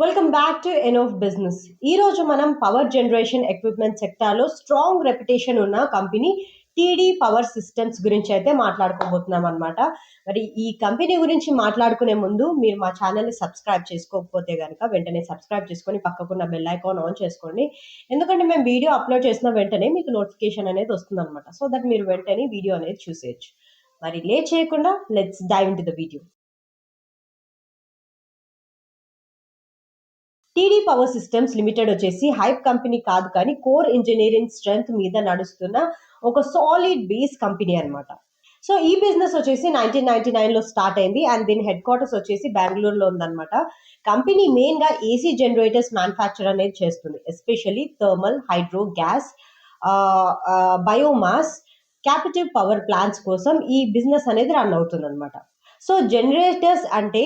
Welcome back to N of business. ఈ రోజు మనం పవర్ జనరేషన్ ఎక్విప్మెంట్ సెక్టార్లో స్ట్రాంగ్ రెప్యుటేషన్ ఉన్న కంపెనీ టీడీ పవర్ సిస్టమ్స్ గురించి అయితే మాట్లాడుకోబోతున్నాం అనమాట. మరి ఈ కంపెనీ గురించి మాట్లాడుకునే ముందు మీరు మా ఛానల్ని సబ్స్క్రైబ్ చేసుకోకపోతే కనుక వెంటనే సబ్స్క్రైబ్ చేసుకొని పక్కకున్న బెల్ ఐకాన్ ఆన్ చేసుకోండి. ఎందుకంటే మేము వీడియో అప్లోడ్ చేసిన వెంటనే మీకు నోటిఫికేషన్ అనేది వస్తుంది అనమాట. సో దట్ మీరు వెంటనే వీడియో అనేది చూసేయచ్చు. మరి లేట్ చేయకుండా let's dive into the video. TD power systems limited వచ్చేసి హైప్ కంపెనీ కాదు, కానీ కోర్ ఇంజనీరింగ్ స్ట్రెంగ్త్ మీద నడుస్తున్న ఒక సాలిడ్ బేస్ కంపెనీ అనమాట. సో ఈ బిజినెస్ వచ్చేసి 1999లో స్టార్ట్ అయింది అండ్ దీని హెడ్ క్వార్టర్స్ వచ్చేసి బెంగళూరులో ఉందన్నమాట. కంపెనీ మెయిన్ గా ఏసీ జనరేటర్స్ మ్యానుఫ్యాక్చర్ అనేది చేస్తుంది, especially thermal, hydro, gas, biomass, captive power plants కోసం ఈ బిజినెస్ అనేది రన్ అవుతుంది అనమాట. సో జనరేటర్స్ అంటే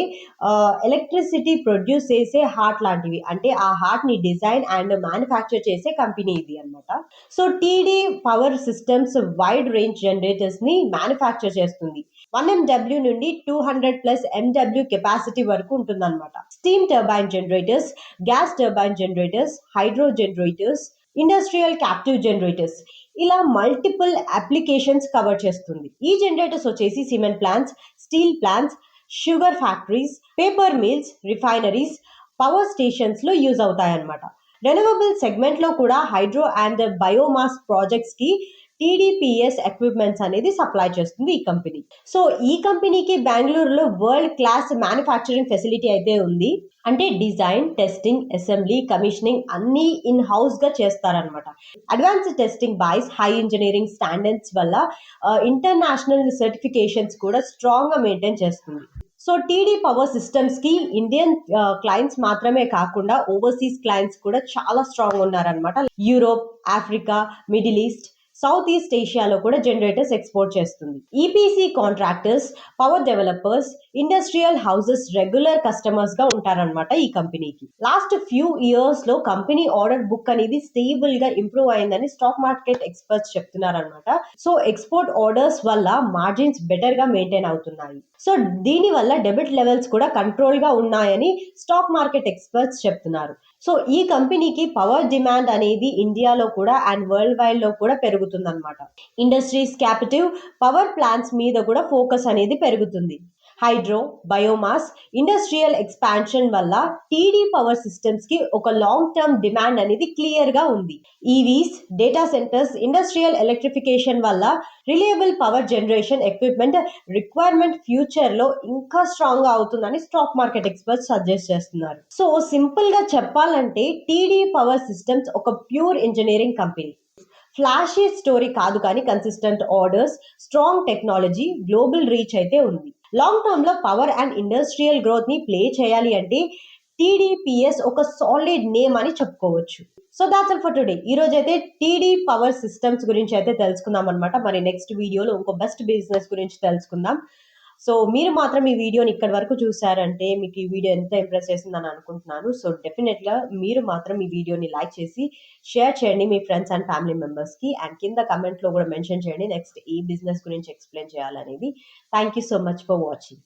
ఎలక్ట్రిసిటీ ప్రొడ్యూస్ చేసే హార్ట్ లాంటివి, అంటే ఆ హార్ట్ ని డిజైన్ అండ్ మ్యానుఫ్యాక్చర్ చేసే కంపెనీ ఇది అనమాట. So TD power systems wide range generators ని మ్యానుఫ్యాక్చర్ చేస్తుంది. 1 MW నుండి 200+ MW కెపాసిటీ వరకు ఉంటుంది అనమాట. Steam turbine generators, gas turbine generators, hydro generators, industrial captive generators, ఇలా మల్టిపుల్ అప్లికేషన్స్ కవర్ చేస్తుంది. ఈ జనరేటర్స్ వచ్చేసి cement plants, steel plants, sugar factories, paper mills, refineries, power stations లో యూజ్ అవుతాయి అన్నమాట. రెన్యూవబుల్ సెగ్మెంట్ లో కూడా హైడ్రో అండ్ బయోమాస్ ప్రాజెక్ట్స్ కి టీడీపీఎస్ ఎక్విప్మెంట్స్ అనేది సప్లై చేస్తుంది ఈ కంపెనీ. సో ఈ కంపెనీకి బెంగళూరులో వరల్డ్ క్లాస్ మ్యానుఫ్యాక్చరింగ్ ఫెసిలిటీ అయితే ఉంది. అంటే డిజైన్, టెస్టింగ్, అసెంబ్లీ, కమిషనింగ్ అన్ని ఇన్ హౌస్ గా చేస్తారనమాట. Advanced testing bays high engineering standards వల్ల ఇంటర్నేషనల్ సర్టిఫికేషన్స్ కూడా స్ట్రాంగ్ గా మెయింటైన్ చేస్తుంది. సో టీడీ పవర్ సిస్టమ్స్ కి ఇండియన్ క్లయింట్స్ మాత్రమే కాకుండా ఓవర్సీస్ క్లయింట్స్ కూడా చాలా స్ట్రాంగ్ ఉన్నారనమాట. Europe, Africa, middle east, south east ఏషియాలో కూడా జనరేటర్స్ ఎక్స్పోర్ట్ చేస్తుంది. EPC contractors, power developers, industrial houses regular customers గా ఉంటారనమాట ఈ కంపెనీకి. లాస్ట్ ఫ్యూ ఇయర్స్ లో కంపెనీ ఆర్డర్ బుక్ అనేది స్టేబుల్ గా ఇంప్రూవ్ అయిందని స్టాక్ మార్కెట్ ఎక్స్పర్ట్స్ చెప్తున్నారనమాట. సో ఎక్స్పోర్ట్ ఆర్డర్స్ వల్ల మార్జిన్స్ బెటర్ గా మెయింటైన్ అవుతున్నాయి. సో దీని వల్ల డెబిట్ లెవెల్స్ కూడా కంట్రోల్ గా ఉన్నాయని స్టాక్ మార్కెట్ ఎక్స్పర్ట్స్ చెప్తున్నారు. సో ఈ కంపెనీకి పవర్ డిమాండ్ అనేది ఇండియాలో కూడా అండ్ వరల్డ్ వైడ్ లో కూడా పెరుగుతుంది అనమాట. ఇండస్ట్రీస్ క్యాపిటివ్ పవర్ ప్లాంట్స్ మీద కూడా ఫోకస్ అనేది పెరుగుతుంది. హైడ్రో, బయోమాస్, ఇండస్ట్రియల్ ఎక్స్పాన్షన్ వల్ల టీడీ పవర్ సిస్టమ్స్ కి ఒక లాంగ్ టర్మ్ డిమాండ్ అనేది క్లియర్ గా ఉంది. EVs, data centres, industrial electrification వల్ల reliable power generation equipment requirement future లో ఇంకా స్ట్రాంగ్ గా అవుతుందని స్టాక్ మార్కెట్ ఎక్స్పర్ట్స్ సజెస్ట్ చేస్తున్నారు. సో సింపుల్ గా చెప్పాలంటే టీడీ పవర్ సిస్టమ్స్ ఒక pure engineering company. Flashy story కాదు, కానీ consistent orders, strong technology, global reach అయితే ఉంది. లాంగ్ టర్మ్ లో పవర్ అండ్ ఇండస్ట్రియల్ గ్రోత్ ని ప్లే చేయాలి అంటే టీడీపీఎస్ ఒక సాలిడ్ నేమ్ అని చెప్పుకోవచ్చు. So that's all for today. ఈ రోజు అయితే టీడీ పవర్ సిస్టమ్స్ గురించి అయితే తెలుసుకుందాం అనమాట. మరి నెక్స్ట్ వీడియోలో ఇంకో బెస్ట్ బిజినెస్ గురించి తెలుసుకుందాం. సో మీరు మాత్రం ఈ వీడియోని ఇక్కడి వరకు చూసారంటే మీకు ఈ వీడియో ఎంత ఇంప్రెస్ చేసిందని అనుకుంటున్నాను. సో డెఫినెట్ గా మీరు మాత్రం ఈ వీడియోని లైక్ చేసి షేర్ చేయండి మీ ఫ్రెండ్స్ అండ్ ఫ్యామిలీ మెంబర్స్ కి, అండ్ కింద కమెంట్ లో కూడా మెన్షన్ చేయండి నెక్స్ట్ ఈ బిజినెస్ గురించి ఎక్స్ప్లెయిన్ చేయాలనేది. Thank you so much for watching.